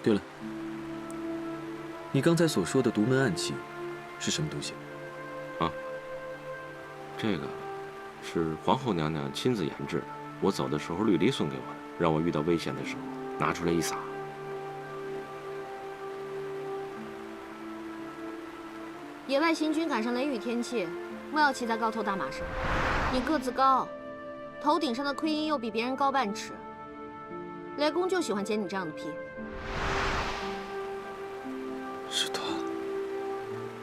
对了，你刚才所说的独门暗器是什么东西？啊，这个是皇后娘娘亲自研制的。我走的时候，绿篱送给我的，让我遇到危险的时候拿出来一撒。野外行军赶上雷雨天气，我要骑在高头大马上。你个子高，头顶上的盔缨又比别人高半尺，雷公就喜欢捡你这样的屁。是他。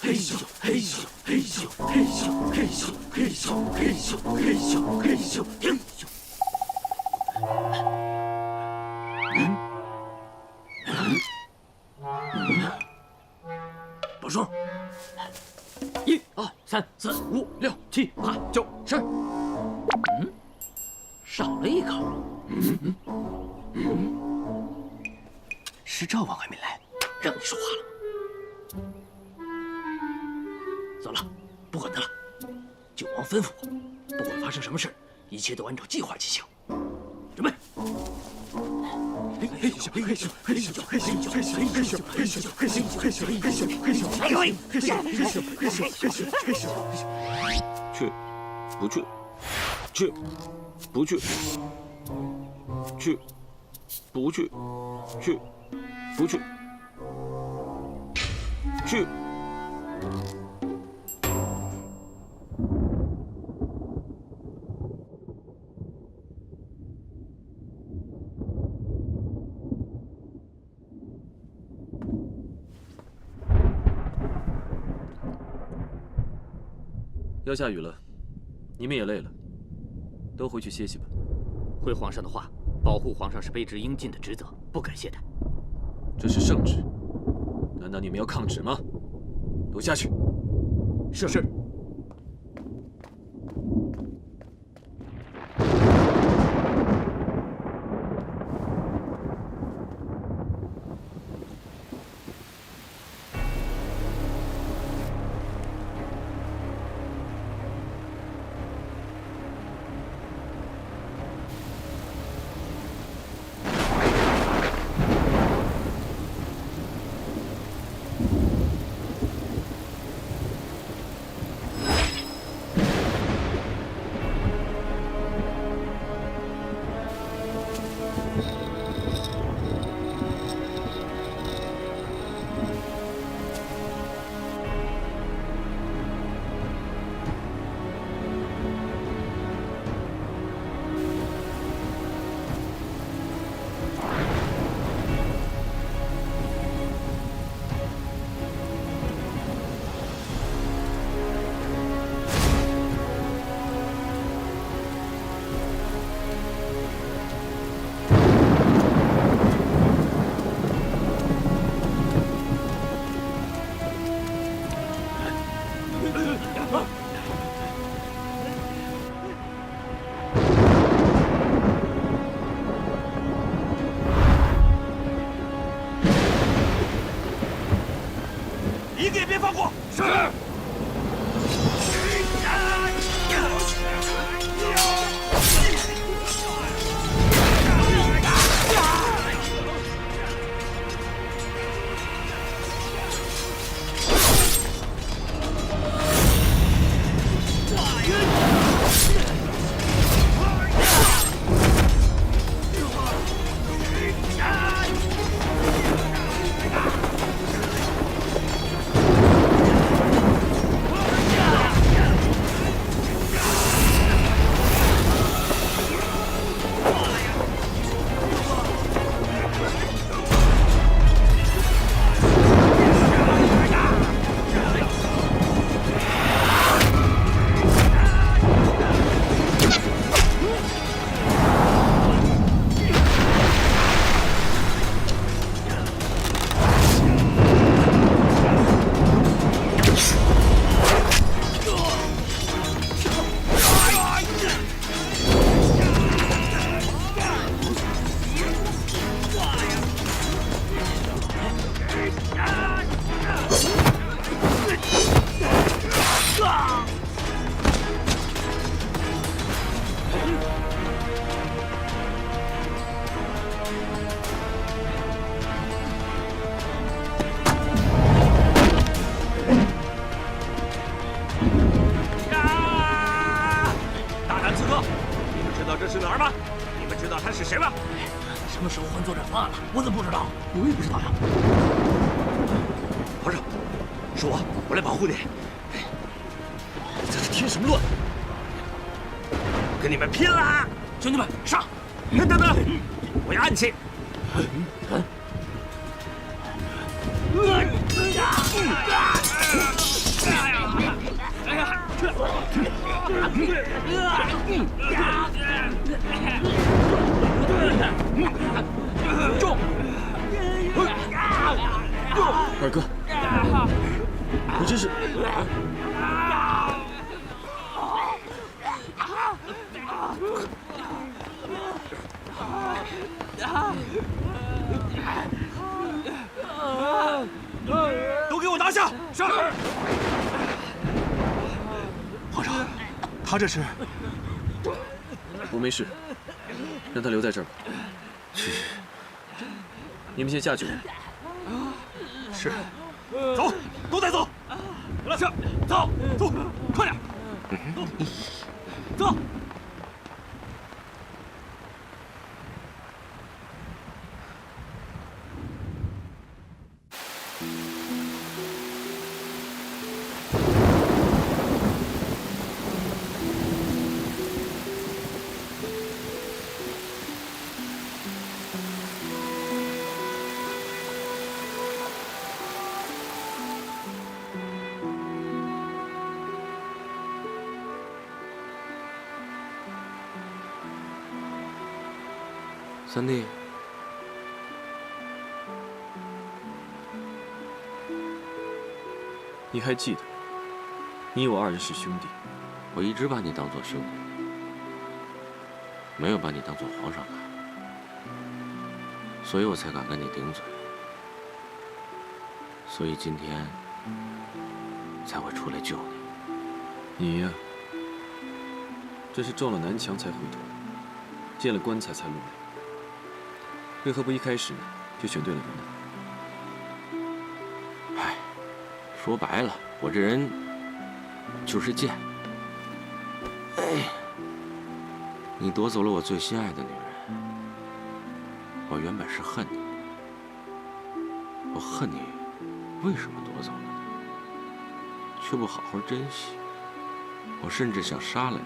嘿咻嘿咻嘿咻嘿咻嘿咻嘿咻嘿咻嘿咻嘿咻嘿咻。报数：1、2、3、4、5、6、7、8、9、10。少了一口。施兆王还没来，让你说话了。走了，不管他了。九王吩咐我，不管发生什么事，一切都按照计划进行。准备。嘿咻嘿咻嘿咻嘿咻嘿咻嘿咻嘿咻嘿咻嘿咻嘿咻嘿咻嘿咻嘿咻嘿咻嘿咻嘿咻嘿咻。去，不去，去，不去，去，不去，去，不去，去。要下雨了，你们也累了，都回去歇息吧。回皇上的话，保护皇上是卑职应尽的职责，不敢懈怠。这是圣旨，难道你们要抗旨吗？都下去。是。一个也别放过！是。换作斩犯了，我怎么不知道？我也不知道呀。皇上，是我来保护你。你在这添什么乱？跟你们拼了！兄弟们，上！等等，我要暗器。中！二哥，你这是……都给我拿下！是。皇上，他这是……我没事，让他留在这儿吧。你们先下去吧。是。走，都带走。是，走，走，快点，走。三弟，你还记得，你我二人是兄弟。我一直把你当做兄弟，没有把你当做皇上看，所以我才敢跟你顶嘴，所以今天才会出来救你。你呀，真是撞了南墙才回头，见了棺材才落泪。为何不一开始就选对了人呢？唉，说白了，我这人就是贱。哎，你夺走了我最心爱的女人，我原本是恨你，我恨你为什么夺走了她，却不好好珍惜。我甚至想杀了你，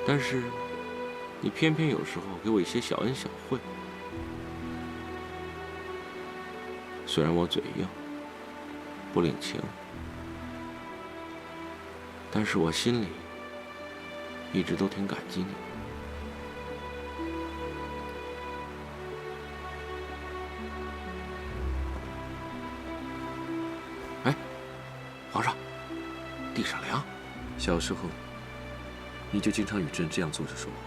但是你偏偏有时候给我一些小恩小惠。虽然我嘴硬，不领情，但是我心里一直都挺感激你。哎，皇上，地上凉。小时候，你就经常与朕这样坐着说话。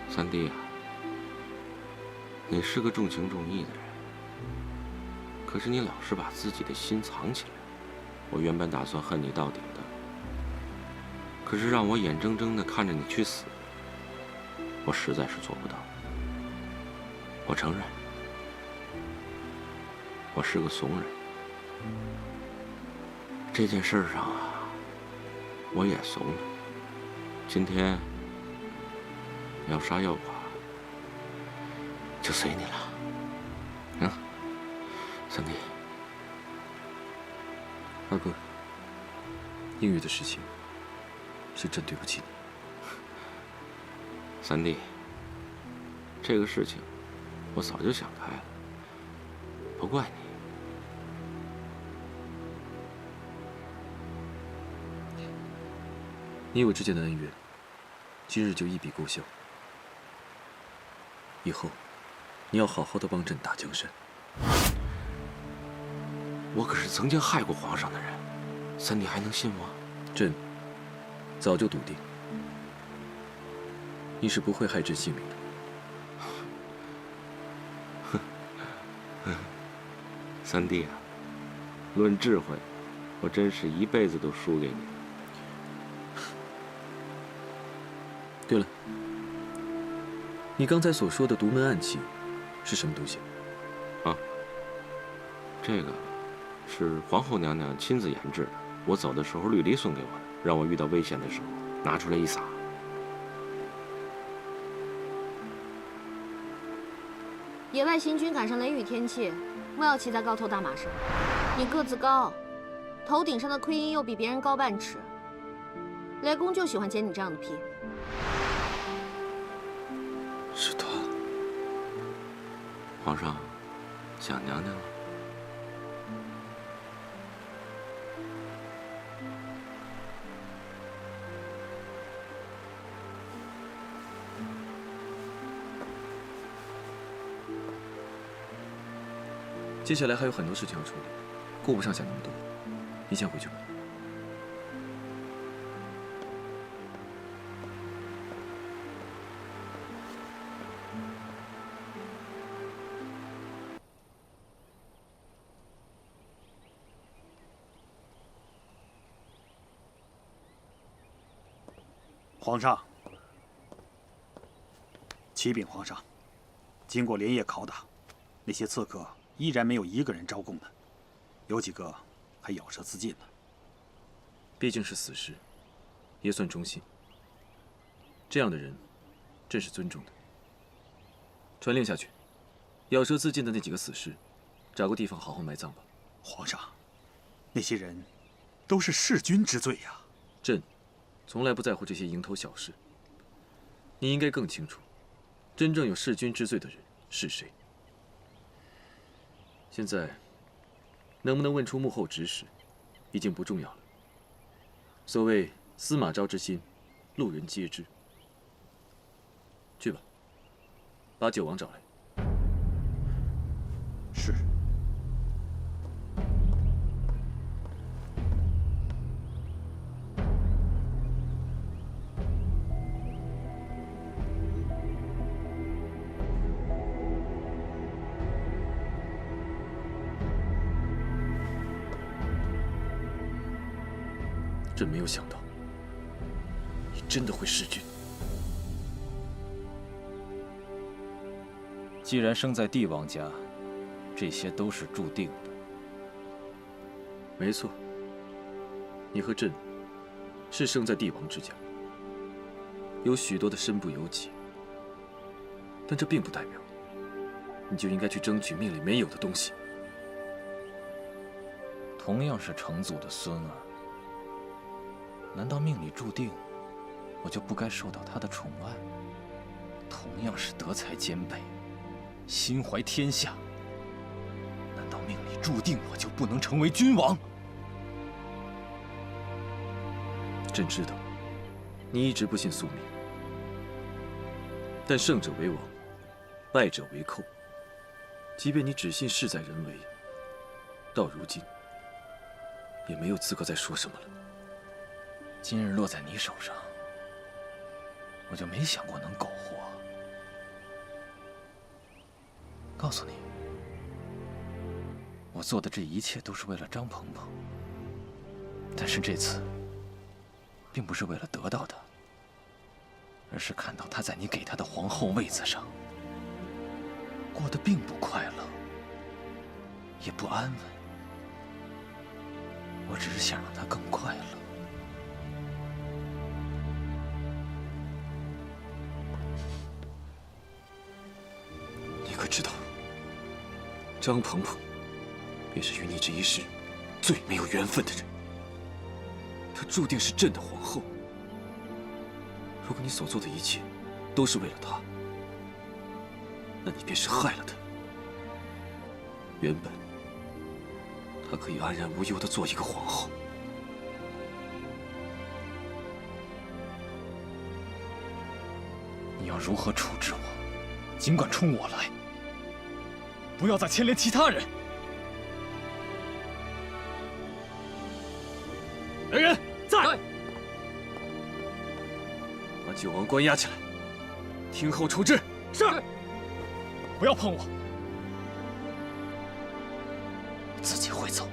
三弟啊，你是个重情重义的人，可是你老是把自己的心藏起来。我原本打算恨你到底的，可是让我眼睁睁地看着你去死，我实在是做不到。我承认，我是个怂人。这件事上啊，我也怂了。今天要杀要剐，就随你了。三弟。二哥，英语的事情是朕对不起你。三弟，这个事情我早就想开了，不怪你。你我之间的恩怨，今日就一笔勾销。以后，你要好好的帮朕打江山。我可是曾经害过皇上的人，三弟还能信我？朕早就笃定，你是不会害朕性命的。三弟啊，论智慧，我真是一辈子都输给你了。对了，你刚才所说的独门暗器是什么东西？啊，这个是皇后娘娘亲自研制的，我走的时候绿篱送给我的，让我遇到危险的时候拿出来一撒。野外行军赶上雷雨天气，莫要骑在高头大马上。你个子高，头顶上的盔缨又比别人高半尺，雷公就喜欢捡你这样的屁。是他。皇上，想娘娘了。接下来还有很多事情要处理，顾不上想那么多。你先回去吧。皇上，启禀皇上，经过连夜拷打，那些刺客依然没有一个人招供的，有几个还咬舌自尽呢。毕竟是死士，也算忠心。这样的人，朕是尊重的。传令下去，咬舌自尽的那几个死士，找个地方好好埋葬吧。皇上，那些人都是弑君之罪呀。朕从来不在乎这些蝇头小事。你应该更清楚，真正有弑君之罪的人是谁。现在，能不能问出幕后指使，已经不重要了。所谓司马昭之心，路人皆知。去吧，把九王找来。是。朕没有想到，你真的会弑君。既然生在帝王家，这些都是注定的。没错，你和朕是生在帝王之家，有许多的身不由己。但这并不代表你就应该去争取命里没有的东西。同样是成祖的孙儿，难道命里注定我就不该受到他的宠爱？同样是德才兼备，心怀天下，难道命里注定我就不能成为君王？朕知道，你一直不信宿命，但胜者为王，败者为寇。即便你只信事在人为，到如今也没有资格再说什么了。今日落在你手上，我就没想过能苟活。告诉你，我做的这一切都是为了张鹏鹏，但是这次并不是为了得到的，而是看到他在你给他的皇后位子上过得并不快乐，也不安稳。我只是想让他更快乐。你可知道，张鹏鹏便是与你这一世最没有缘分的人。她注定是朕的皇后。如果你所做的一切都是为了她，那你便是害了她。原本她可以安然无忧地做一个皇后，你要如何处置我，尽管冲我来，不要再牵连其他人。来人，在！把九王关押起来，听候处置。是。不要碰我，自己会走。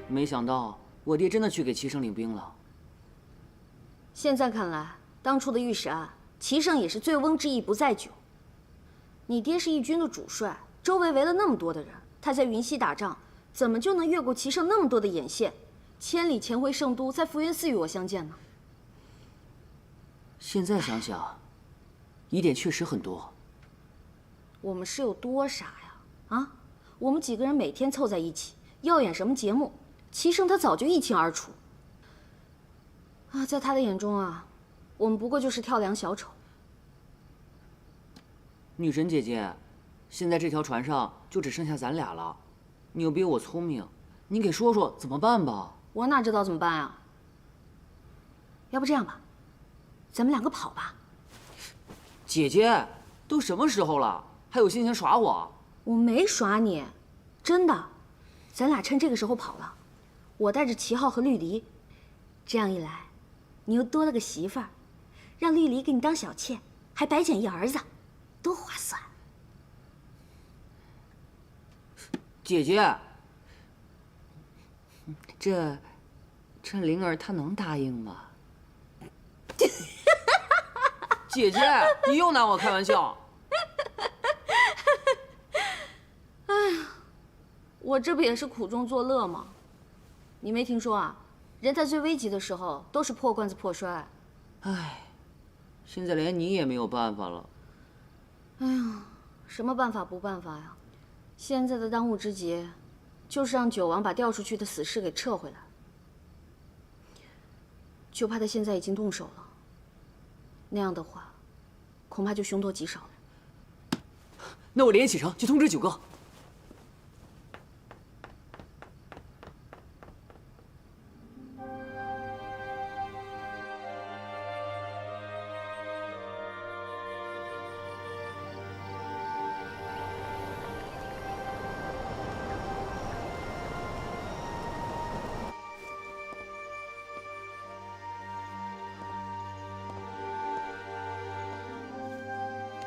没想到我爹真的去给齐胜领兵了。现在看来，当初的御史案，齐胜也是醉翁之意不在酒。你爹是义军的主帅，周围围了那么多的人，他在云溪打仗，怎么就能越过齐胜那么多的眼线，千里潜回圣都，在福源寺与我相见呢？现在想想，疑点确实很多。我们是有多傻呀？啊，我们几个人每天凑在一起，要演什么节目，齐胜他早就一清二楚。啊，在他的眼中啊，我们不过就是跳梁小丑。女神姐姐，现在这条船上就只剩下咱俩了，你又比我聪明，你给说说怎么办吧？我哪知道怎么办啊？要不这样吧，咱们两个跑吧。姐姐，都什么时候了，还有心情耍我？我没耍你，真的。咱俩趁这个时候跑了，我带着齐浩和绿篱，这样一来，你又多了个媳妇儿，让绿篱给你当小妾，还白捡一儿子，多划算。姐姐，这灵儿她能答应吗？姐姐，你又拿我开玩笑。哎呀，我这不也是苦中作乐吗？你没听说啊？人在最危急的时候都是破罐子破摔。唉，现在连你也没有办法了。哎呀，什么办法不办法呀？现在的当务之急，就是让九王把调出去的死士给撤回来。就怕他现在已经动手了，那样的话，恐怕就凶多吉少了。那我连夜启程去通知九哥。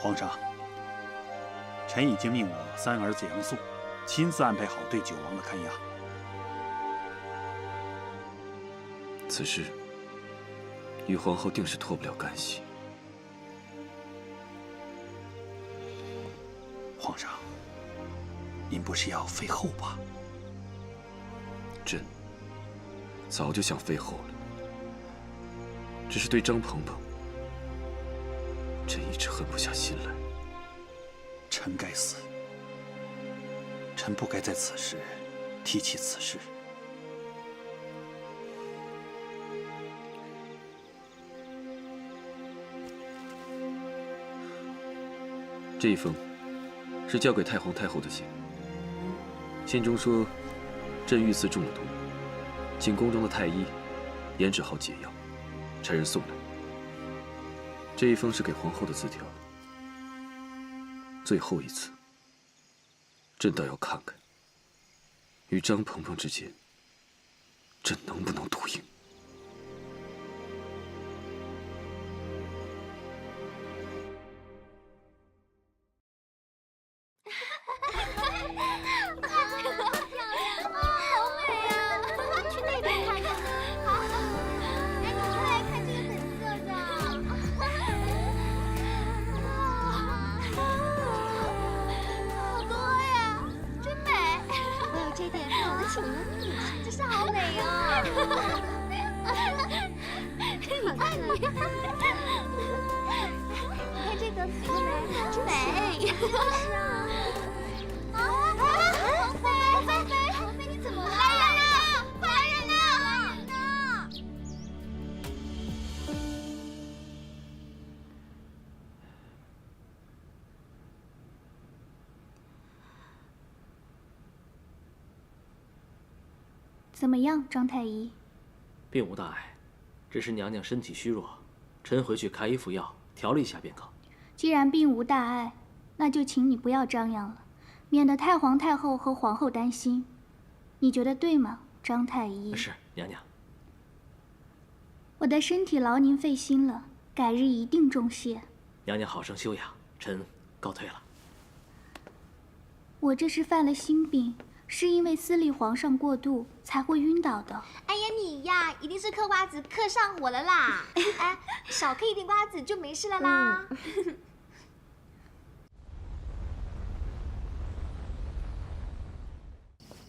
皇上，臣已经命我三儿子杨素亲自安排好对九王的看押。此事，玉皇后定是脱不了干系。皇上，您不是要废后吧？朕早就想废后了，只是对张鹏鹏，朕一直狠不下心来。臣该死，臣不该在此时提起此事。这一封是交给太皇太后的信，信中说，朕遇刺中了毒，请宫中的太医研制好解药，差人送来。这一封是给皇后的字条，最后一次，朕倒要看看，与张鹏鹏之间，朕能不能赌赢。怎么样，张太医？并无大碍，只是娘娘身体虚弱，臣回去开一副药调理一下便可。既然并无大碍，那就请你不要张扬了，免得太皇太后和皇后担心。你觉得对吗，张太医？是，娘娘。我的身体劳您费心了，改日一定重谢。娘娘好生休养，臣告退了。我这是犯了心病，是因为私立皇上过度才会晕倒的。哎呀，你呀，一定是嗑瓜子嗑上火了啦！哎，少嗑一点瓜子就没事了啦。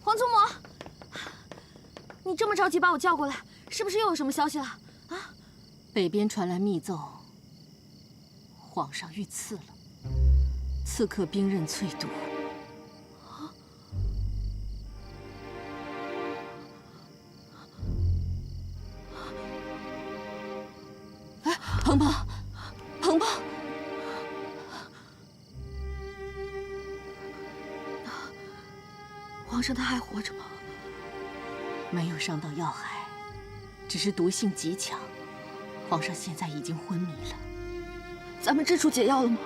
皇祖母，你这么着急把我叫过来，是不是又有什么消息了？啊？北边传来密奏，皇上遇刺了，刺客兵刃淬毒。哎，鹏鹏，鹏鹏！皇上他还活着吗？没有伤到要害，只是毒性极强。皇上现在已经昏迷了。咱们制出解药了吗？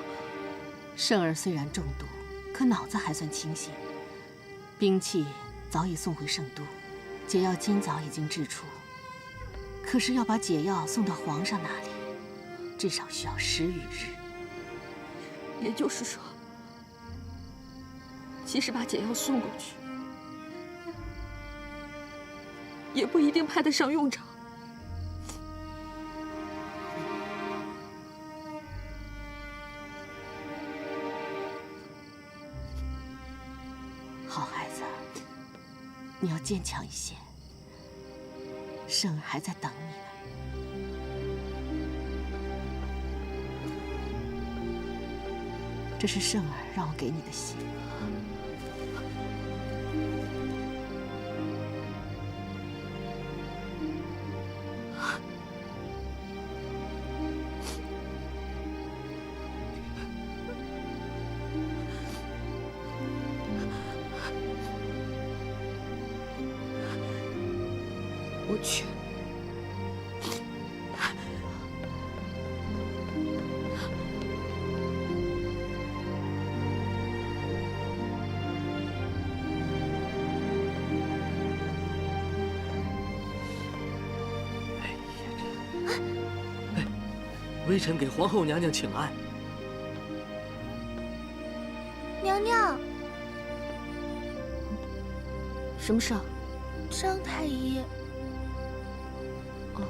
圣儿虽然中毒，可脑子还算清醒。兵器早已送回圣都，解药今早已经制出。可是要把解药送到皇上那里，至少需要10余日。也就是说，即使把解药送过去，也不一定派得上用场。好孩子，你要坚强一些。圣儿还在等你呢。这是圣儿让我给你的信。我去。微臣给皇后娘娘请安。娘娘，什么事啊？张太医。哦，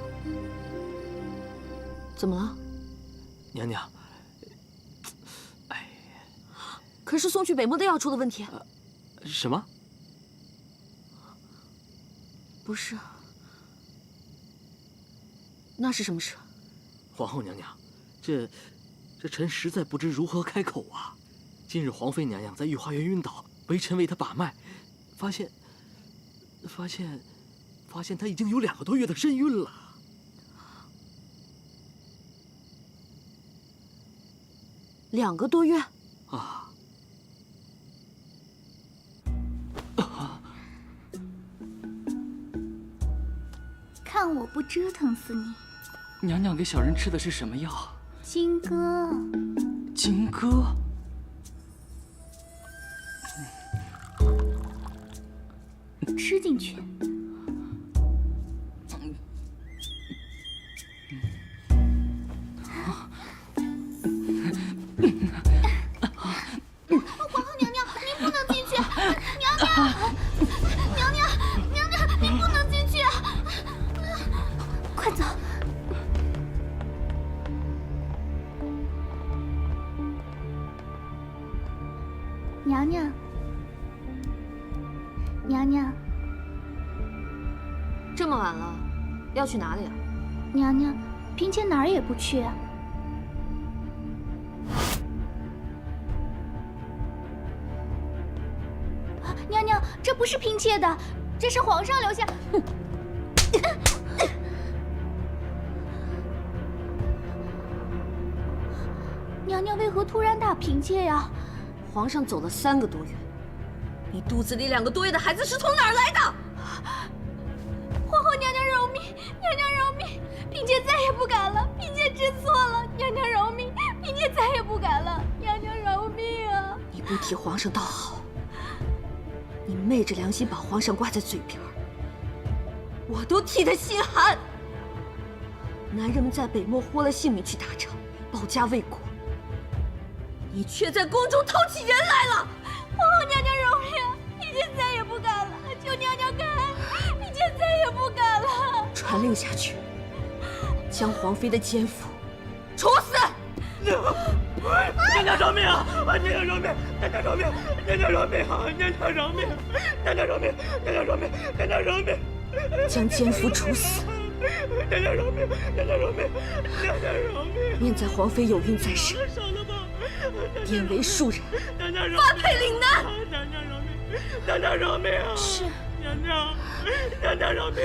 怎么了？娘娘，哎，可是送去北漠的药出了问题。什么？不是，那是什么事？皇后娘娘，这臣实在不知如何开口啊！今日皇妃娘娘在御花园晕倒，微臣为她把脉，发现她已经有2个多月的身孕了。2个多月？啊！看我不折腾死你！娘娘给小人吃的是什么药？金戈。金戈。吃进去。皇后娘娘，您不能进去！娘娘，您不能进去！快走！娘娘，娘娘，这么晚了，要去哪里啊？娘娘，嫔妾哪儿也不去啊。娘娘，这不是嫔妾的，这是皇上留下。娘娘为何突然打嫔妾呀？皇上走了3个多月，你肚子里2个多月的孩子是从哪儿来的？皇后娘娘饶命！娘娘饶命！嫔妾再也不敢了，嫔妾知错了，娘娘饶命！嫔妾再也不敢了，娘娘饶命啊！你不替皇上倒好，你昧着良心把皇上挂在嘴边，我都替他心寒。男人们在北漠豁了性命去打仗，保家卫国，你却在宫中偷起人来了！皇后娘娘饶命！嫔妾妾再也不敢了，求娘娘开，嫔妾再也不敢了。传令下去，将皇妃的奸夫处死！娘娘饶命啊！娘娘饶命！娘娘饶命！娘娘饶命啊！娘娘饶命！娘娘饶命！娘娘饶命！娘娘饶命！将奸夫处死！娘娘饶命！娘娘饶命！娘娘饶命！念在皇妃有孕在身，典为庶人，发配岭南。娘娘饶命！娘娘饶命啊！是娘娘，娘娘饶命！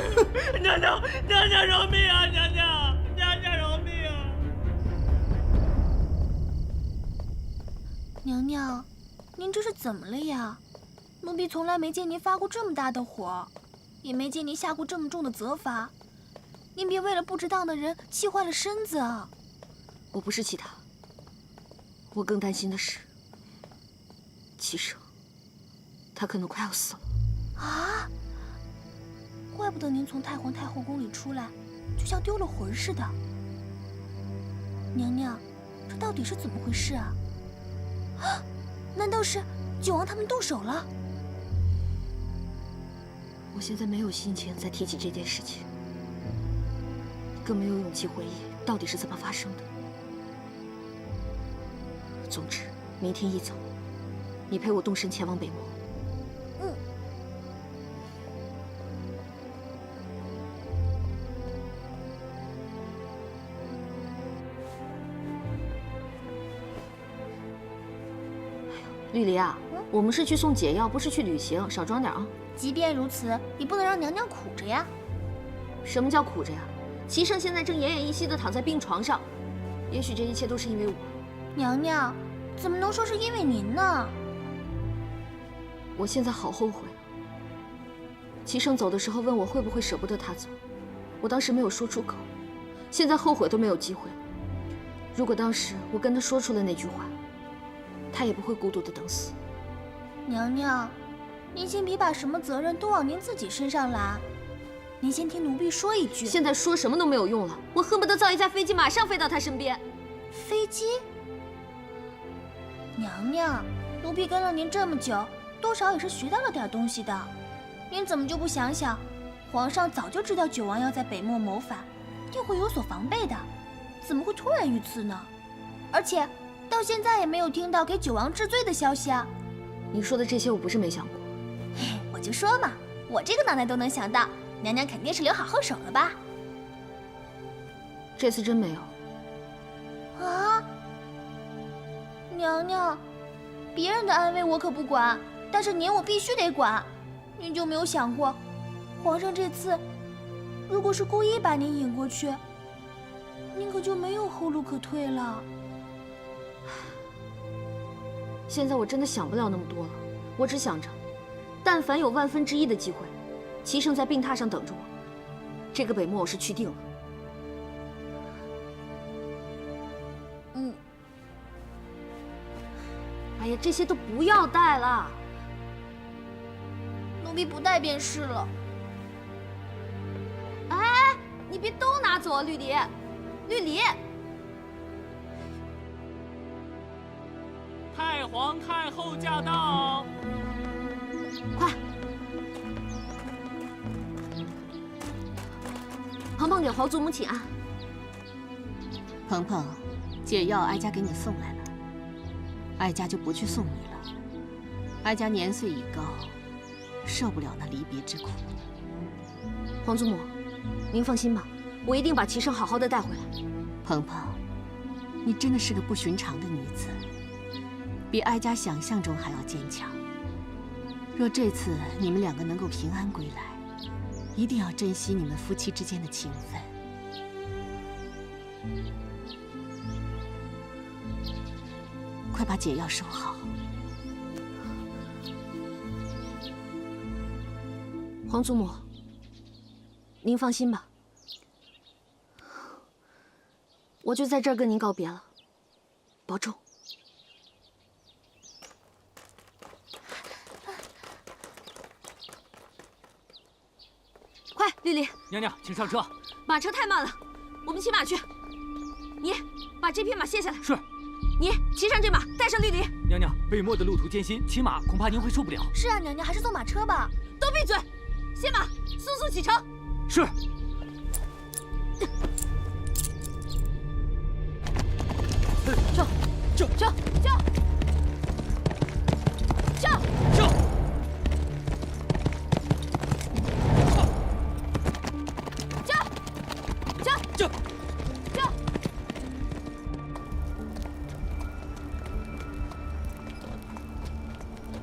娘娘，娘娘饶命啊！娘娘，娘娘饶命啊！娘娘，您这是怎么了呀？奴婢从来没见您发过这么大的火，也没见您下过这么重的责罚。您别为了不值当的人气坏了身子啊！我不是气他，我更担心的是齐生，他可能快要死了。啊！怪不得您从太皇太后宫里出来，就像丢了魂似的。娘娘，这到底是怎么回事啊？啊！难道是九王他们动手了？我现在没有心情再提起这件事情，更没有勇气回忆到底是怎么发生的。总之，明天一早，你陪我动身前往北漠。嗯。绿篱啊，我们是去送解药，不是去旅行，少装点啊。即便如此，也不能让娘娘苦着呀。什么叫苦着呀？齐胜现在正奄奄一息地躺在病床上，也许这一切都是因为我。娘娘，怎么能说是因为您呢？我现在好后悔啊。齐胜走的时候问我会不会舍不得他走，我当时没有说出口，现在后悔都没有机会了。如果当时我跟他说出了那句话，他也不会孤独地等死。娘娘，您先别把什么责任都往您自己身上揽。您先听奴婢说一句。现在说什么都没有用了，我恨不得造一架飞机，马上飞到他身边。飞机？娘娘，奴婢跟了您这么久，多少也是学到了点东西的。您怎么就不想想，皇上早就知道九王要在北漠谋反，定会有所防备的，怎么会突然遇刺呢？而且到现在也没有听到给九王治罪的消息啊！你说的这些我不是没想过，我就说嘛，我这个脑袋都能想到，娘娘肯定是留好后手了吧？这次真没有。啊！娘娘，别人的安危我可不管，但是您我必须得管。您就没有想过，皇上这次如果是故意把您引过去，您可就没有后路可退了。现在我真的想不了那么多了，我只想着，但凡有1/1000的机会，齐胜在病榻上等着我，这个北漠我是去定了。嗯。哎呀，这些都不要带了，奴婢不带便是了。哎，你别都拿走啊，绿篱，绿篱。太皇太后驾到！快，鹏鹏给皇祖母请安。鹏鹏，解药哀家给你送来了，哀家就不去送你了。哀家年岁已高，受不了那离别之苦。皇祖母，您放心吧，我一定把齐胜好好的带回来。鹏鹏，你真的是个不寻常的女子。比哀家想象中还要坚强。若这次你们两个能够平安归来，一定要珍惜你们夫妻之间的情分。快把解药收好。皇祖母，您放心吧，我就在这儿跟您告别了，保重。快，绿篱，娘娘，请上车。马车太慢了，我们骑马去。你把这匹马卸下来。是。你骑上这马，带上丽丽。娘娘，北漠的路途艰辛，骑马恐怕您会受不了。是啊，娘娘，还是坐马车吧。都闭嘴！歇马，速速启程。是。上，上，上，上，上，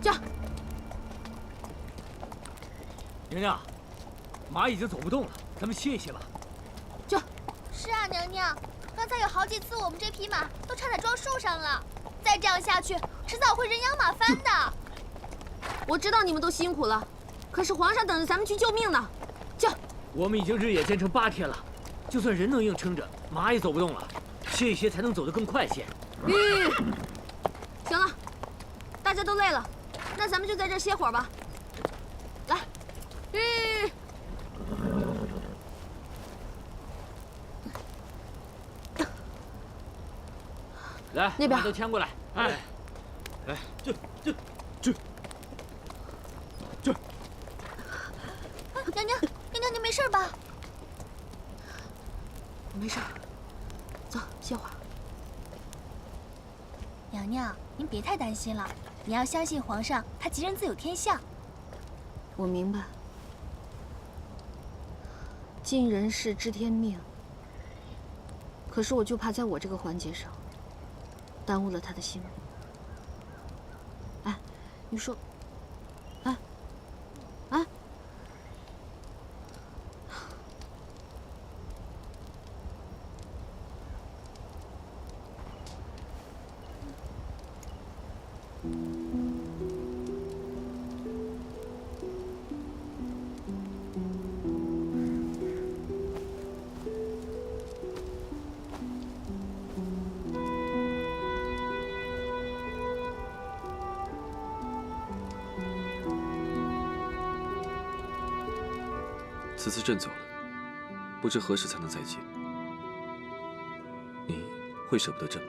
上！娘娘，马已经走不动了，咱们歇一歇吧。是啊，娘娘，刚才有好几次我们这匹马都差点撞树上了，再这样下去，迟早会人仰马翻的。我知道你们都辛苦了，可是皇上等着咱们去救命呢。我们已经日夜兼程8天了，就算人能硬撑着，马也走不动了，歇一歇才能走得更快些。行了，大家都累了，那咱们就在这儿歇会儿吧。来，来，那边都牵过来。哎，来，这。娘娘，娘娘，你没事吧？我没事，走，歇会儿。娘娘，您别太担心了，你要相信皇上，他吉人自有天相。我明白，尽人事知天命。可是我就怕在我这个环节上，耽误了他的性命。哎，你说，哎，此次朕走了，不知何时才能再见。你会舍不得朕吗？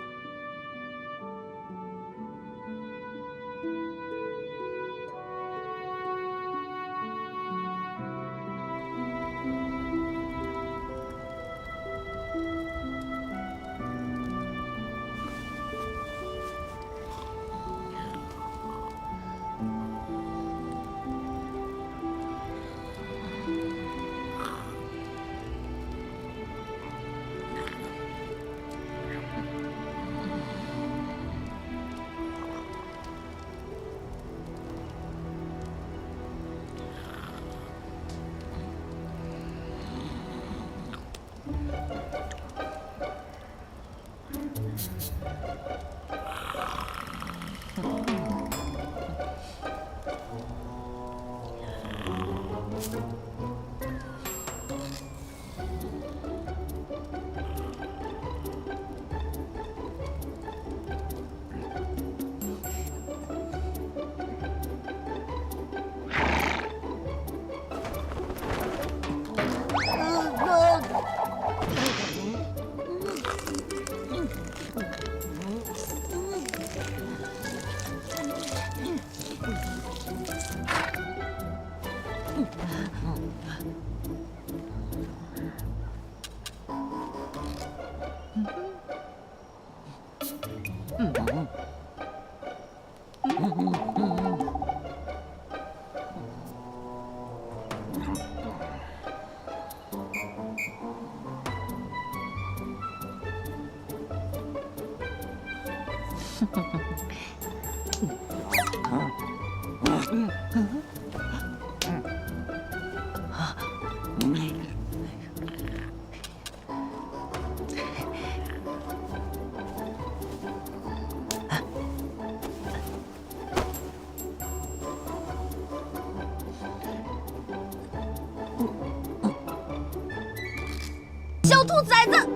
小兔崽子，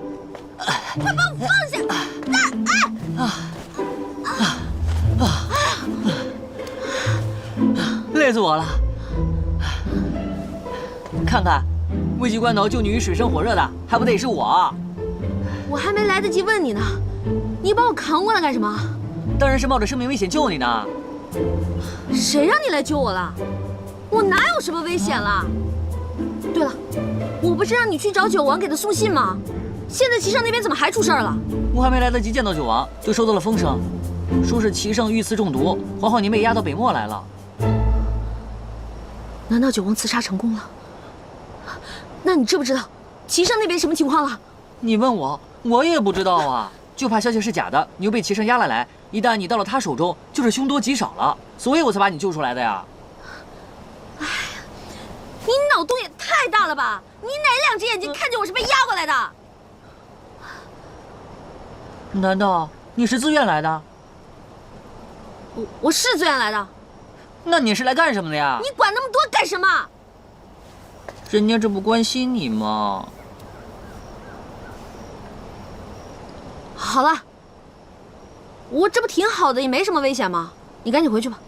快把我放下！累死我了！看看，危急关头救你于水深火热的，还不得是我？我还没来得及问你呢，你把我扛过来干什么？当然是冒着生命危险救你呢。谁让你来救我了？我哪有什么危险了？对了，我不是让你去找九王给他送信吗？现在齐胜那边怎么还出事儿了？我还没来得及见到九王，就收到了风声，说是齐胜遇刺中毒，皇后您被押到北漠来了。难道九王刺杀成功了？那你知不知道齐胜那边什么情况了？你问我，我也不知道啊。就怕消息是假的，你又被齐胜押了来，一旦你到了他手中，就是凶多吉少了，所以我才把你救出来的呀。哎呀，你脑洞也太大了吧！你哪两只眼睛看见我是被押过来的？难道你是自愿来的？我是自愿来的。那你是来干什么的呀？你管那么多干什么？人家这不关心你吗？好了，我这不挺好的，也没什么危险吗？你赶紧回去吧。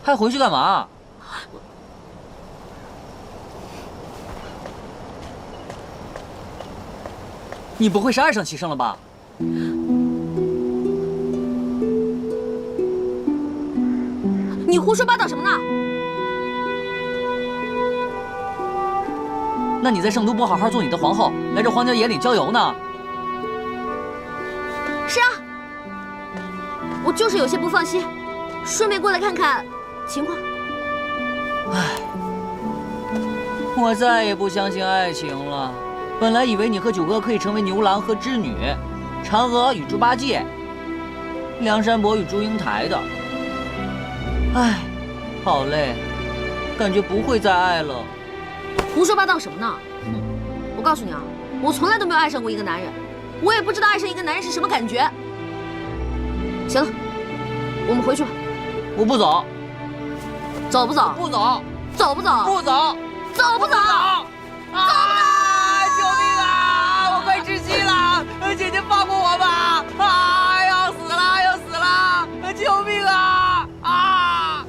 还回去干嘛？你不会是爱上齐胜了吧？你胡说八道什么呢？那你在圣都不好好做你的皇后，来这荒郊野岭郊游呢？是啊，我就是有些不放心，顺便过来看看情况。唉，我再也不相信爱情了。本来以为你和九哥可以成为牛郎和织女，嫦娥与猪八戒，梁山伯与祝英台的。唉，好累，感觉不会再爱了。胡说八道什么呢？我告诉你啊，我从来都没有爱上过一个男人，我也不知道爱上一个男人是什么感觉。行了，我们回去吧。我不走。走不走？不走。走不走？不走。走不走？啊！救命啊！我快窒息了！姐姐放过我吧！啊！要死了！要死了！救命啊！啊！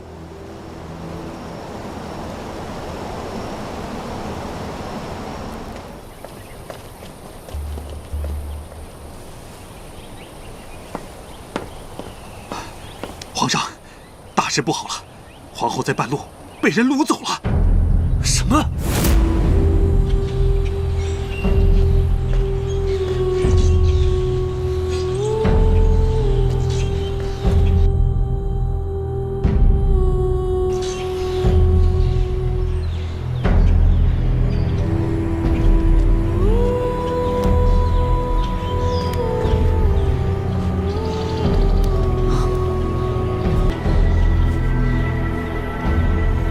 皇上，大事不好了！皇后在半路被人掳走了。什么？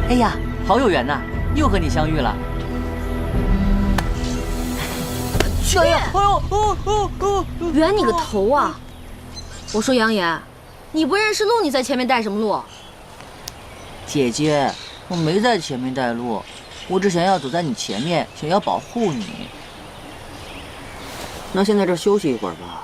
哎呀，好有缘呐！又和你相遇了。小野，圆你个头啊！我说杨言，你不认识路，你在前面带什么路？姐姐，我没在前面带路，我只想要走在你前面，想要保护你。那先在这休息一会儿吧。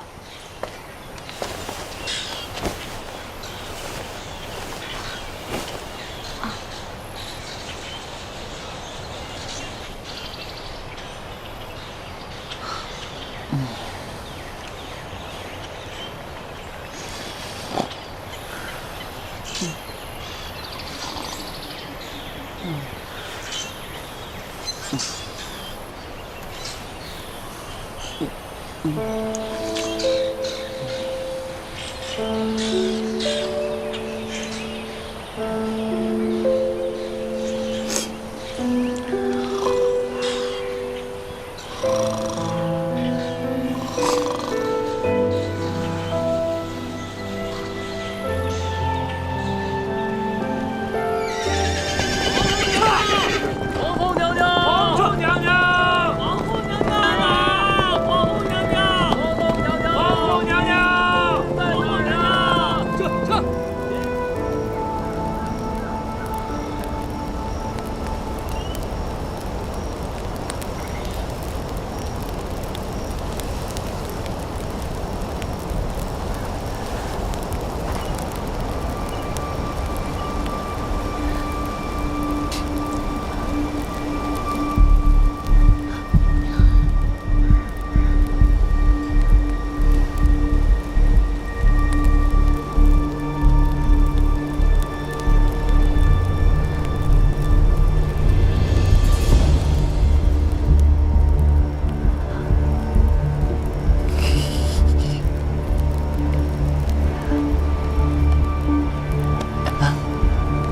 皇后娘娘！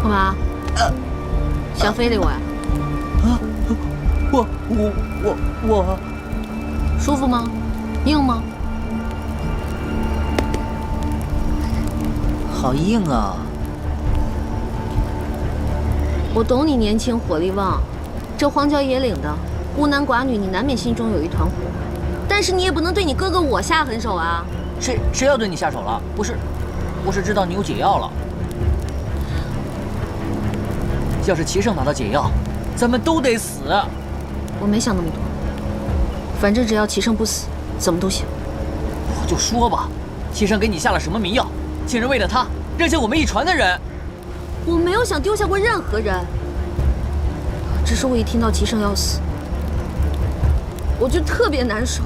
干嘛？想非礼我呀？我，舒服吗？硬吗？好硬啊！我懂你年轻火力旺，这荒郊野岭的孤男寡女，你难免心中有一团火，但是你也不能对你哥哥我下狠手啊！谁要对你下手了？我是知道你有解药了。要是齐胜拿到解药，咱们都得死。我没想那么多，反正只要齐胜不死，怎么都行。我就说吧，齐胜给你下了什么迷药，竟然为了他扔下我们一船的人。我没有想丢下过任何人，只是我一听到齐胜要死，我就特别难受，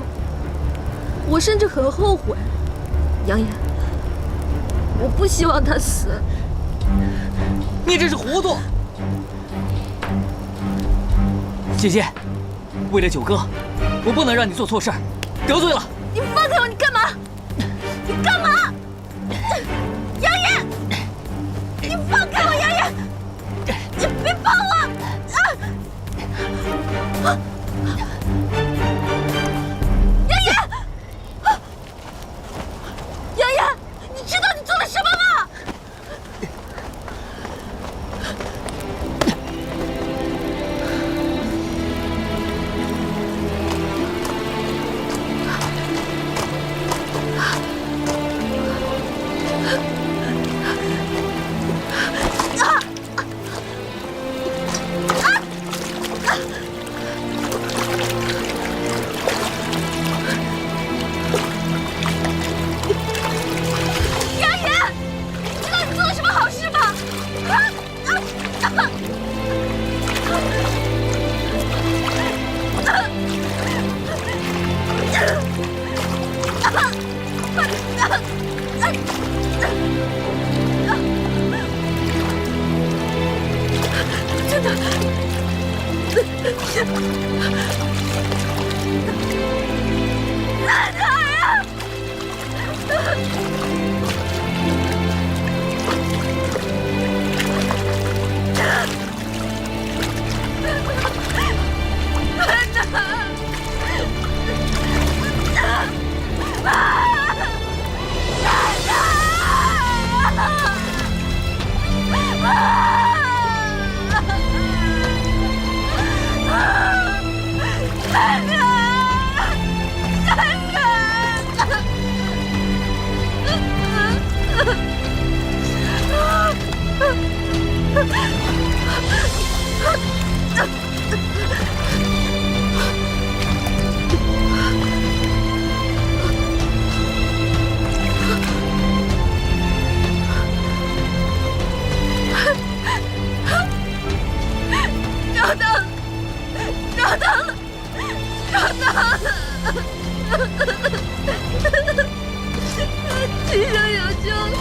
我甚至很后悔。杨言，我不希望他死。你这是糊涂！姐姐，为了九哥，我不能让你做错事儿，得罪了。你放开我！你干嘛？你干嘛？杨言，你放开我！杨言，你别碰我！杨言，杨言，你知道你做了什么吗？齐胜有救了！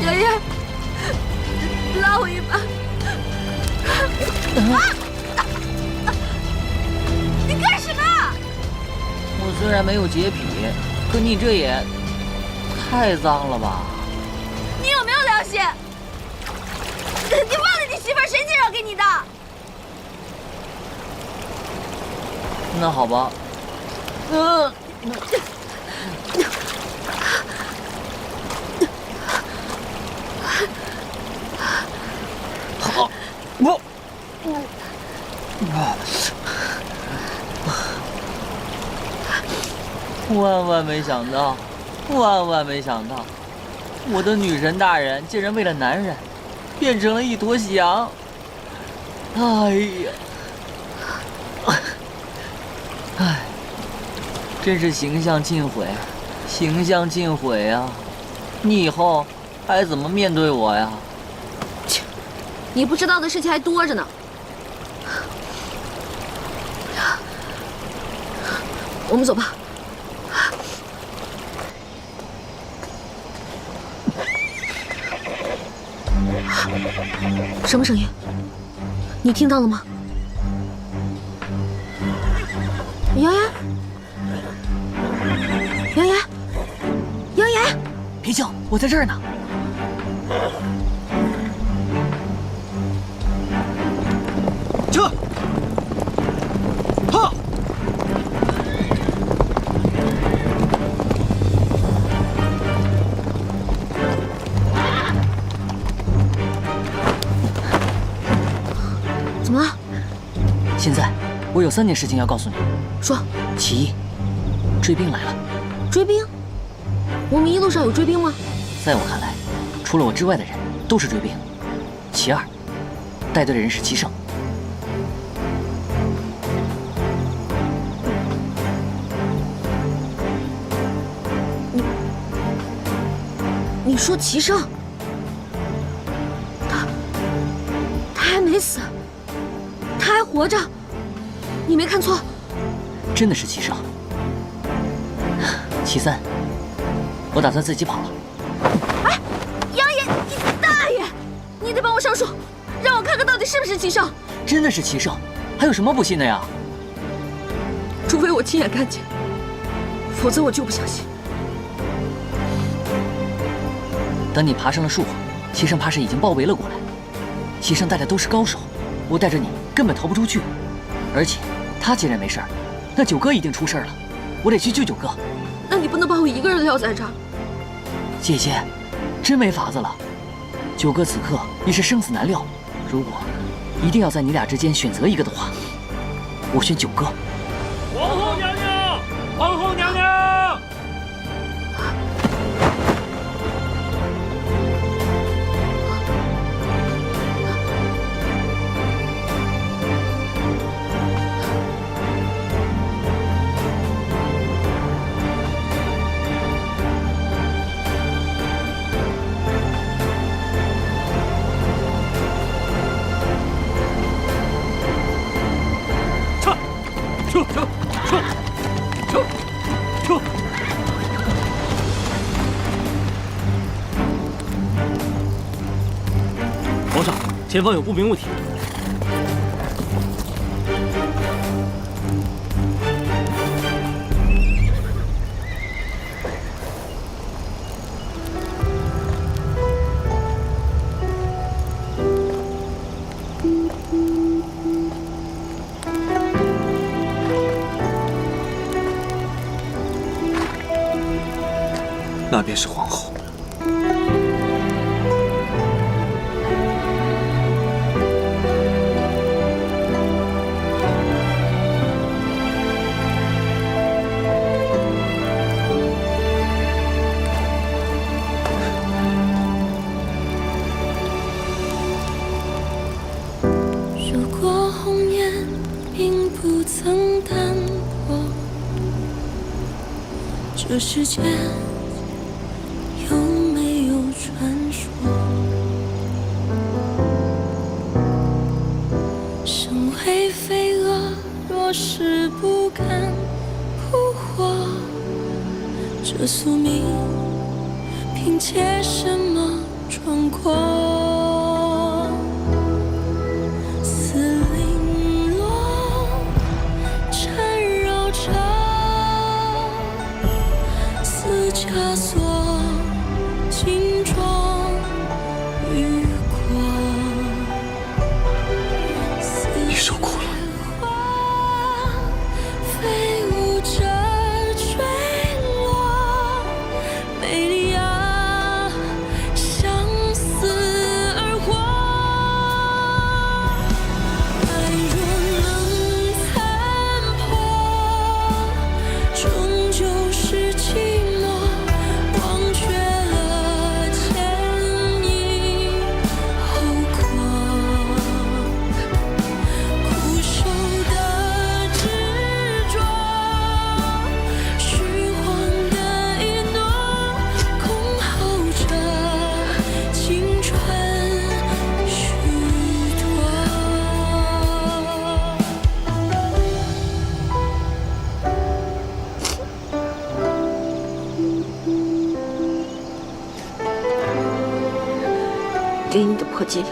爷爷，拉我一把！你干什么？我虽然没有洁癖，可你这也太脏了吧？你有没有良心？你忘了你媳妇儿谁介绍给你的？那好吧。好，万万没想到，万万没想到，我的女神大人竟然为了男人，变成了一坨翔。哎呀！唉，真是形象尽毁，形象尽毁啊！你以后还怎么面对我呀？切，你不知道的事情还多着呢。我们走吧。什么声音？你听到了吗？杨言，杨言，杨言。别叫，我在这儿呢。撤！哈！怎么了？现在我有3件事情要告诉你。说。其一，追兵来了。追兵？我们一路上有追兵吗？在我看来，除了我之外的人都是追兵。其二，带队的人是齐胜。你说齐胜？他还没死，他还活着，你没看错。真的是齐胜。其三，我打算自己跑了。哎，杨爷，你大爷！你得帮我上书，让我看看到底是不是齐胜。真的是齐胜，还有什么不信的呀？除非我亲眼看见，否则我就不相信。等你爬上了树，齐胜怕是已经包围了过来。齐胜带的都是高手，我带着你根本逃不出去。而且他既然没事儿，那九哥一定出事了，我得去救九哥。那你不能把我一个人撂在这儿。姐姐，真没法子了。九哥此刻已是生死难料，如果一定要在你俩之间选择一个的话，我选九哥。皇后娘娘，皇后娘娘！皇上，前方有不明物体。那便是皇后。如果红颜并不曾淡薄，这世间有没有传说？身为飞蛾，若是不敢扑火，这宿命凭借什么闯过？似零落，缠绕着，似枷锁。金装玉裹，你受苦了。飞舞着坠落，美丽啊，相思而活。爱若能残破，终究是寂寞。忘却了前因后果，苦守的执着，虚晃的一诺，空耗着青春虚脱。给你的破解药。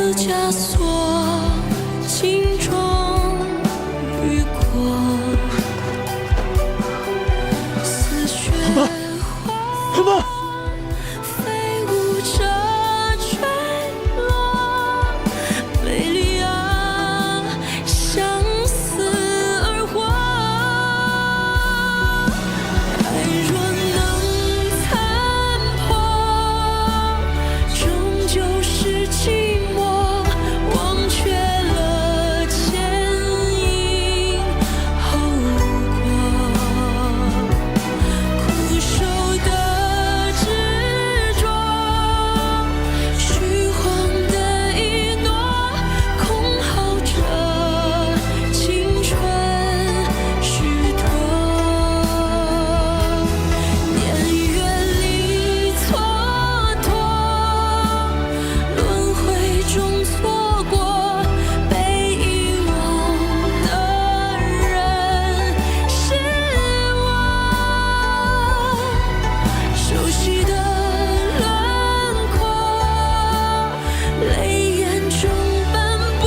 似枷锁，轻装雨过。似雪花飞舞着坠落，美丽啊，相思而活。爱若能残破，终究是寂寞，忘却了前因后果，苦守的执着，虚晃的一诺，空耗着青春虚脱。年月里蹉跎，轮回中错过，被遗忘的人是我。熟悉的轮廓，泪眼中斑驳。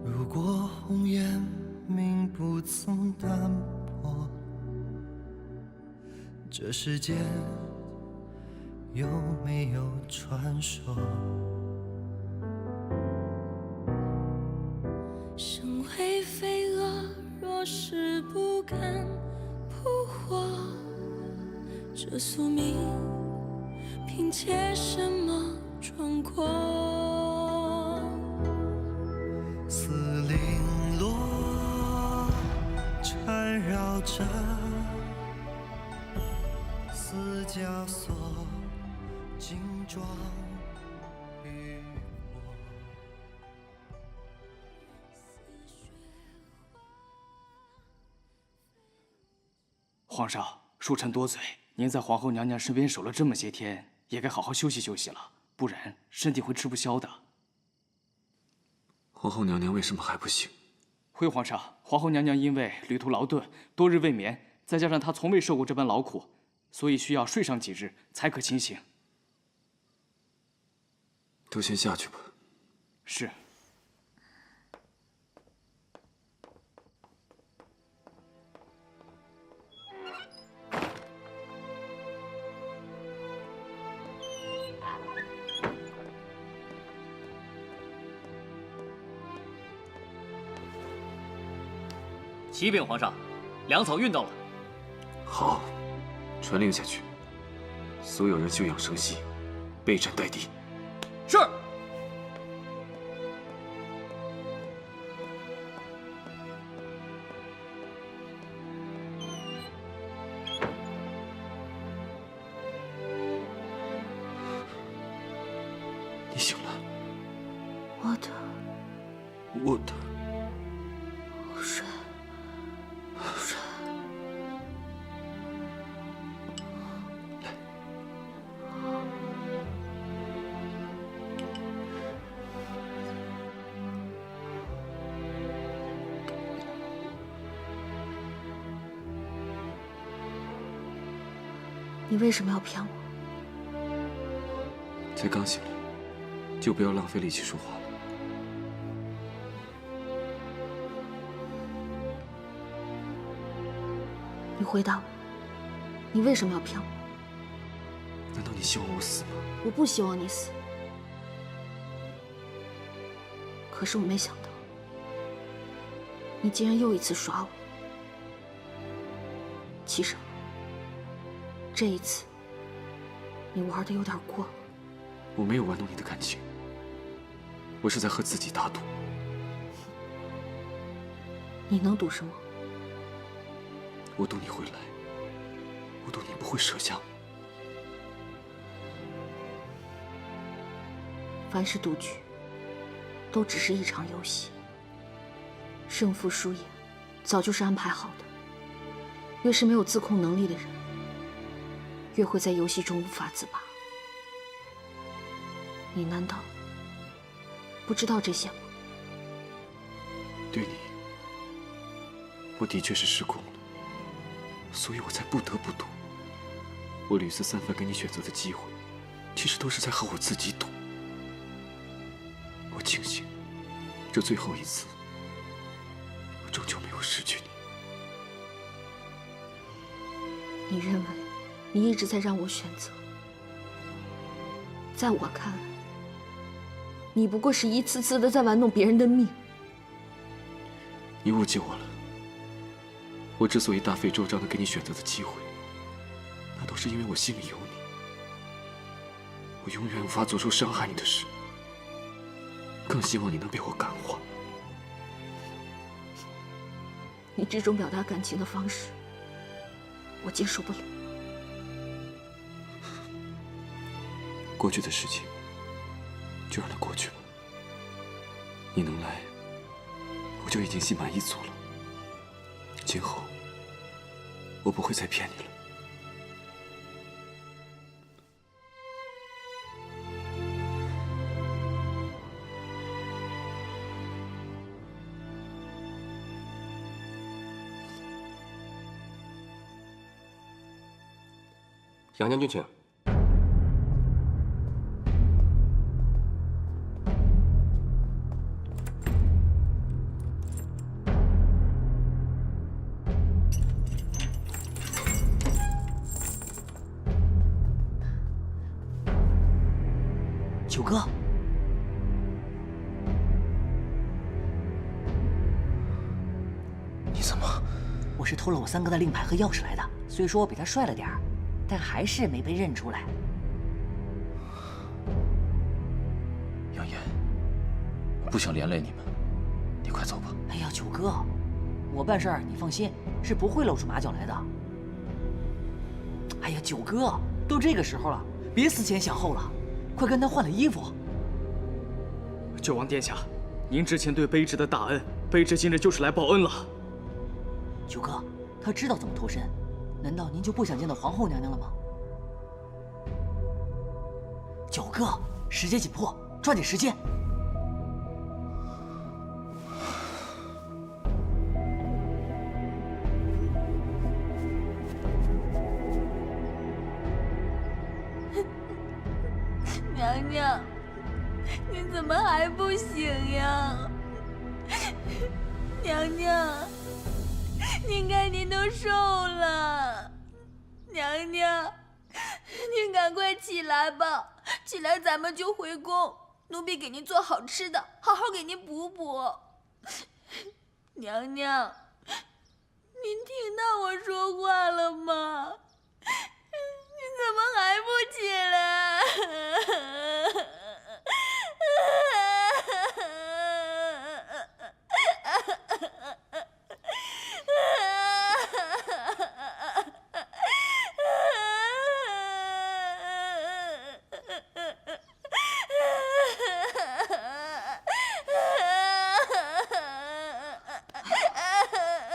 如果红颜命不曾淡薄，这世间有没有传说？身为飞蛾，若是不敢扑火，这宿命凭借什么闯过？似零落，缠绕着，似枷锁，金装雨过。皇上，恕臣多嘴。您在皇后娘娘身边守了这么些天，也该好好休息休息了，不然身体会吃不消的。皇后娘娘为什么还不醒？回皇上，皇后娘娘因为旅途劳顿，多日未眠，再加上她从未受过这般劳苦，所以需要睡上几日才可清醒。都先下去吧。是。启禀皇上，粮草运到了。好，传令下去，所有人休养生息，备战待敌。是。你醒了。我的水。你为什么要骗我？才刚醒来，就不要浪费力气说话了。你回答我，你为什么要骗我？难道你希望我死吗？我不希望你死，可是我没想到，你竟然又一次耍我。齐生，这一次你玩的有点过了。我没有玩弄你的感情，我是在和自己打赌。你能赌什么？我赌你会来，我赌你不会舍下我。凡是赌局，都只是一场游戏，胜负输赢早就是安排好的。越是没有自控能力的人，越会在游戏中无法自拔。你难道不知道这些吗？对你，我的确是失控了，所以我才不得不赌。我屡次三番给你选择的机会，其实都是在和我自己赌。我庆幸，这最后一次，我终究没有失去你。你认为你一直在让我选择，在我看来，你不过是一次次的在玩弄别人的命。你误解我了。我之所以大费周章的给你选择的机会，那都是因为我心里有你。我永远无法做出伤害你的事，更希望你能被我感化。你这种表达感情的方式，我接受不了。过去的事情，就让它过去吧。你能来，我就已经心满意足了。今后，我不会再骗你了。杨将军，请。九哥，你怎么？我是偷了我三哥的令牌和钥匙来的。虽说我比他帅了点儿，但还是没被认出来。杨岩，我不想连累你们，你快走吧。哎呀，九哥，我办事儿你放心，是不会露出马脚来的。哎呀，九哥，都这个时候了，别思前想后了，快跟他换了衣服。九王殿下，您之前对卑职的大恩，卑职今日就是来报恩了。九哥，他知道怎么脱身，难道您就不想见到皇后娘娘了吗？九哥，时间紧迫，抓紧时间。娘娘，你怎么还不醒呀？娘娘，您看您都瘦了。娘娘，您赶快起来吧，起来咱们就回宫，奴婢给您做好吃的，好好给您补补。娘娘，您听到我说话了吗？你怎么还不起来？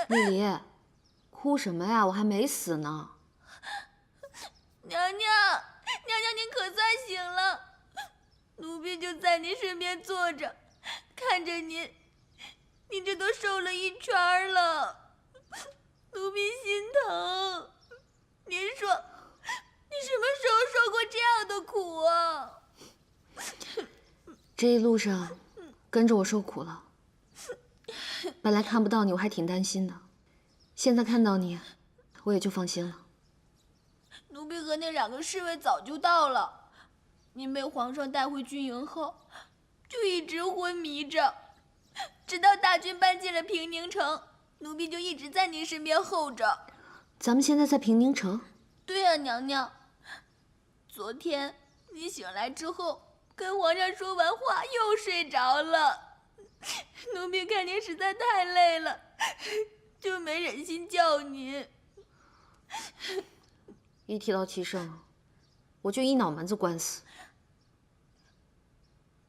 丽离，哭什么呀？我还没死呢。娘娘，娘娘，您可算醒了。奴婢就在您身边坐着，看着您，您这都瘦了一圈了，奴婢心疼。您说，你什么时候受过这样的苦啊？这一路上跟着我受苦了。本来看不到你，我还挺担心的，现在看到你，我也就放心了。奴婢和那2个侍卫早就到了，您被皇上带回军营后，就一直昏迷着，直到大军搬进了平宁城，奴婢就一直在您身边候着。咱们现在在平宁城？对啊，娘娘。昨天你醒来之后，跟皇上说完话又睡着了。奴婢看您实在太累了，就没忍心叫您。一提到齐胜，我就一脑门子官司。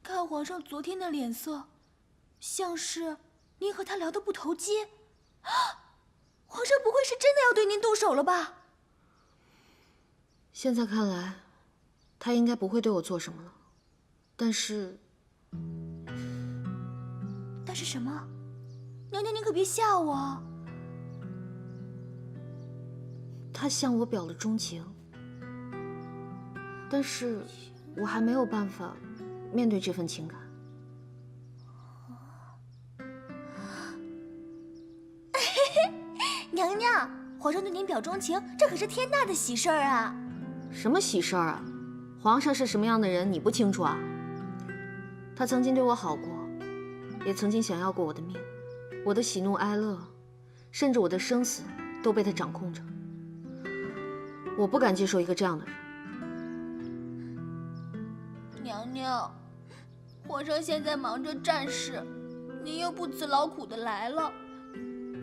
看皇上昨天的脸色，像是您和他聊得不投机。皇上不会是真的要对您动手了吧？现在看来，他应该不会对我做什么了。但是什么？娘娘，您可别吓我。他向我表了钟情，但是我还没有办法面对这份情感。娘娘，皇上对您表钟情，这可是天大的喜事儿啊！什么喜事儿啊？皇上是什么样的人，你不清楚啊？他曾经对我好过，也曾经想要过我的命，我的喜怒哀乐，甚至我的生死，都被他掌控着。我不敢接受一个这样的人。娘娘，皇上现在忙着战事，您又不辞劳苦的来了，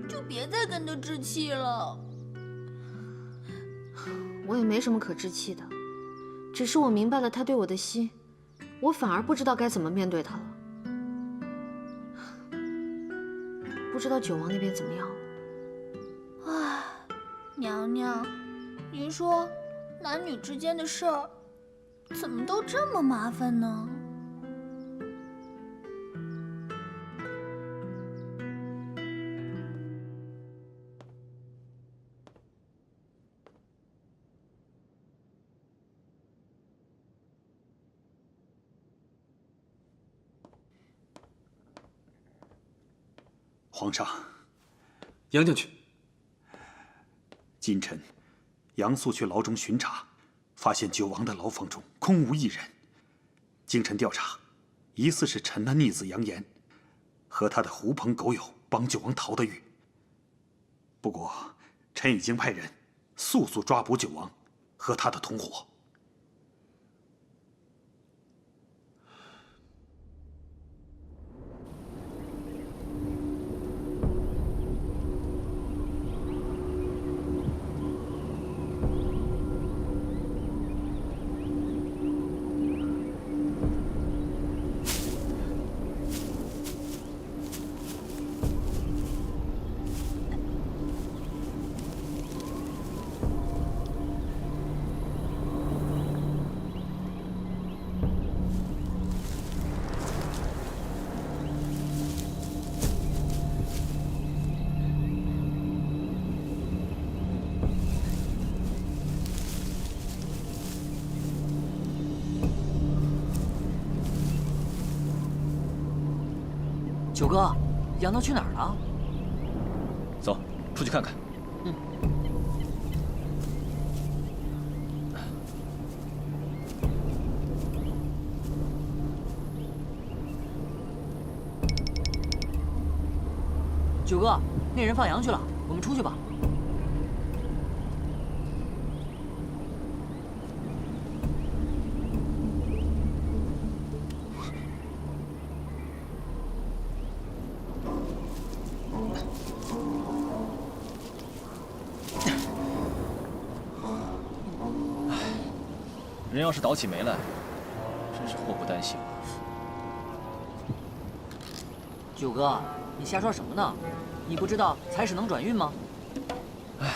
就别再跟他置气了。我也没什么可置气的，只是我明白了他对我的心，我反而不知道该怎么面对他了。不知道九王那边怎么样了？唉，娘娘，您说男女之间的事儿，怎么都这么麻烦呢？皇上，杨将军，今晨杨素去牢中巡查，发现九王的牢房中空无一人。经臣调查，疑似是臣的逆子杨延和他的狐朋狗友帮九王逃的狱。不过，臣已经派人速速抓捕九王和他的同伙。九哥，杨都去哪儿了？走，出去看看。嗯。九哥，那人放羊去了，我们出去吧。人要是倒起霉来，真是祸不单行啊！九哥，你瞎说什么呢？你不知道才使能转运吗？唉，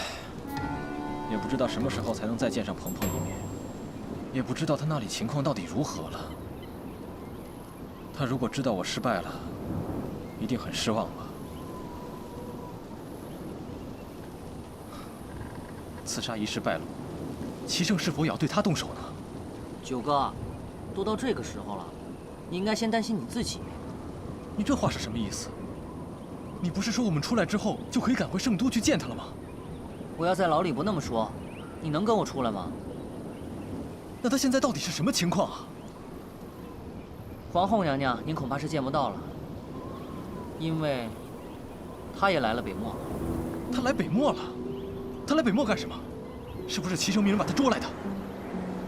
也不知道什么时候才能再见上鹏鹏一面，也不知道他那里情况到底如何了。他如果知道我失败了，一定很失望吧？刺杀一事败露，齐胜是否也要对他动手呢？九哥，都到这个时候了，你应该先担心你自己。你这话是什么意思？你不是说我们出来之后就可以赶回圣都去见他了吗？我要在牢里不那么说，你能跟我出来吗？那他现在到底是什么情况啊？皇后娘娘，您恐怕是见不到了，因为她也来了北漠。她来北漠了？她来北漠干什么？是不是齐胜命人把她捉来的？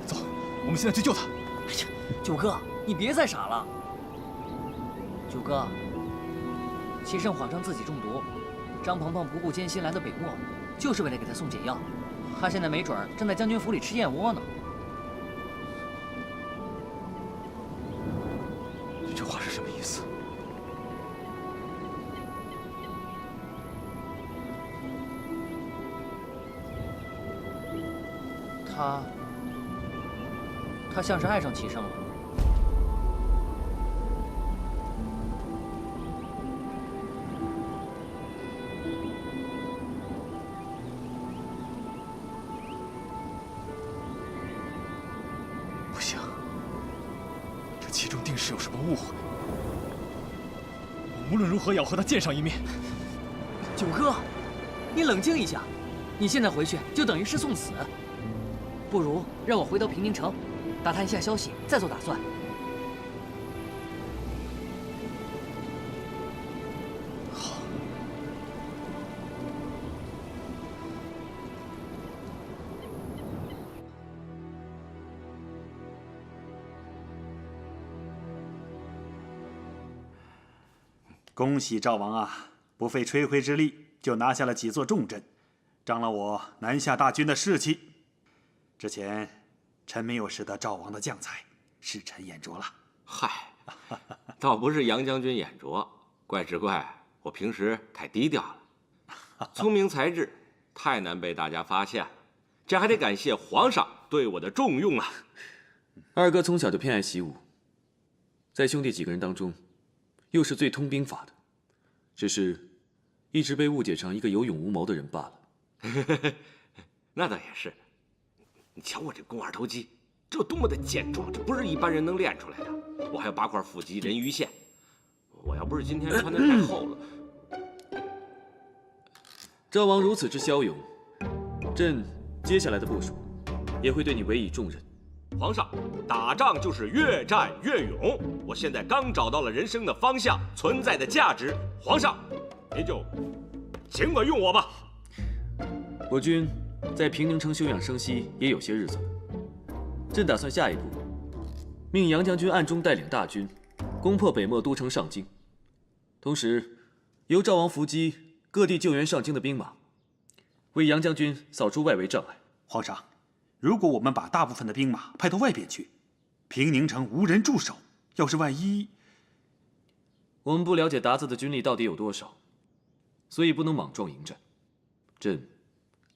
走，我们现在去救她。哎呀，九哥，你别再傻了。九哥，齐胜谎称自己中毒，张鹏鹏不顾艰辛来到北漠，就是为了给他送解药。他现在没准正在将军府里吃燕窝呢。这话是什么意思？他像是爱上齐胜了。不行，这其中定是有什么误会。我无论如何也要和他见上一面。九哥，你冷静一下，你现在回去就等于是送死。不如让我回到平宁城，打探一下消息，再做打算。好。恭喜赵王啊！不费吹灰之力就拿下了几座重镇，彰了我南下大军的士气。之前臣没有识得赵王的将才，是臣眼拙了。嗨，倒不是杨将军眼拙，怪只怪我平时太低调了，聪明才智太难被大家发现了。这还得感谢皇上对我的重用啊！二哥从小就偏爱习武，在兄弟几个人当中，又是最通兵法的，只是一直被误解成一个有勇无谋的人罢了。那倒也是。你瞧我这肱二头肌，这多么的健壮，这不是一般人能练出来的。我还有8块腹肌、人鱼线，我要不是今天穿的太厚了。赵王如此之骁勇，朕接下来的部署也会对你委以重任。皇上，打仗就是越战越勇。我现在刚找到了人生的方向，存在的价值。皇上，您就尽管用我吧。我军在平宁城休养生息也有些日子了，朕打算下一步命杨将军暗中带领大军攻破北漠都城上京，同时由赵王伏击各地救援上京的兵马，为杨将军扫除外围障碍。皇上，如果我们把大部分的兵马派到外边去，平宁城无人驻守，要是万一……我们不了解鞑子的军力到底有多少，所以不能莽撞迎战。朕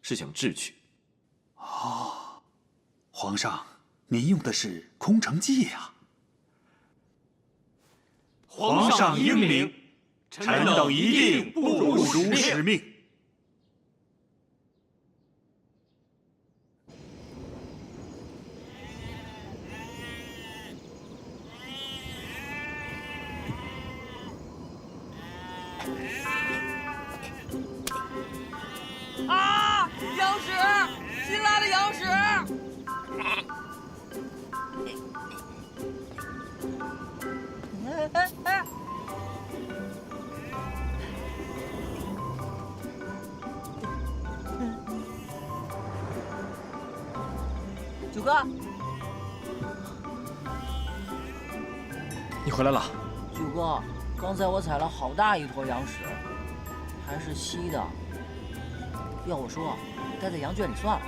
是想智取。哦，皇上，您用的是空城计呀！皇上英明，臣等一定不辱使命。啊！羊屎，新拉的羊屎！九哥，你回来了。九哥，刚才我踩了好大一坨羊屎，还是稀的。要我说，待在羊圈里算了，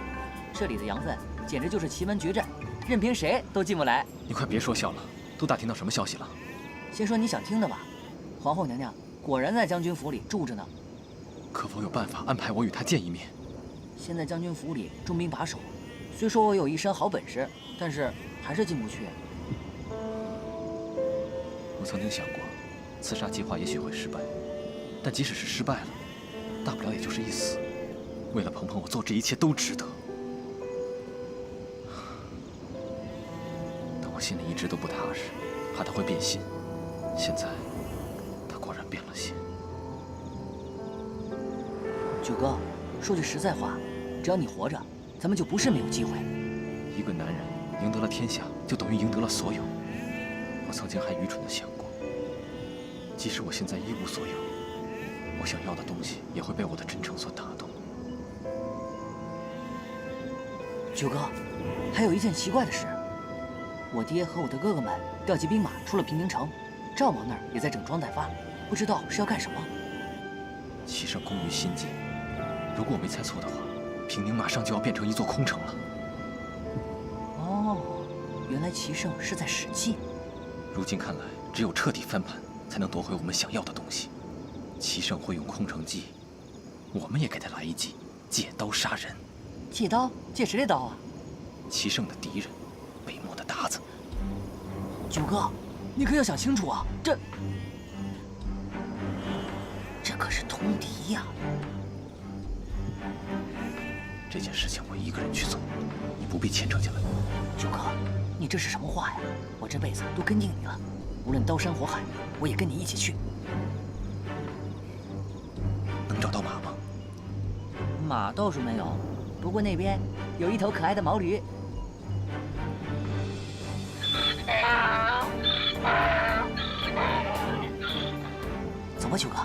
这里的羊粪简直就是奇门绝阵，任凭谁都进不来。你快别说笑了，都打听到什么消息了？先说你想听的吧。皇后娘娘果然在将军府里住着呢。可否有办法安排我与她见一面？现在将军府里重兵把守，虽说我有一身好本事，但是还是进不去。我曾经想过，刺杀计划也许会失败，但即使是失败了，大不了也就是一死。为了鹏鹏，我做这一切都值得。但我心里一直都不踏实，怕他会变心。现在，他果然变了心。九哥，说句实在话，只要你活着，咱们就不是没有机会。一个男人赢得了天下，就等于赢得了所有。我曾经还愚蠢地想过，即使我现在一无所有，我想要的东西也会被我的真诚所打动。九哥，还有一件奇怪的事，我爹和我的哥哥们调集兵马出了平宁城，赵王那儿也在整装待发，不知道是要干什么。骑上攻于心计，如果我没猜错的话，平宁马上就要变成一座空城了。哦，原来齐胜是在使计。如今看来，只有彻底翻盘，才能夺回我们想要的东西。齐胜会用空城计，我们也给他来一计，借刀杀人。借刀？借谁的刀啊？齐胜的敌人，北漠的鞑子。九哥，你可要想清楚啊！这可是通敌呀！这件事情我一个人去做，你不必牵扯进来。九哥，你这是什么话呀？我这辈子都跟定你了，无论刀山火海，我也跟你一起去。能找到马吗？马倒是没有，不过那边有一头可爱的毛驴。走吧，九哥。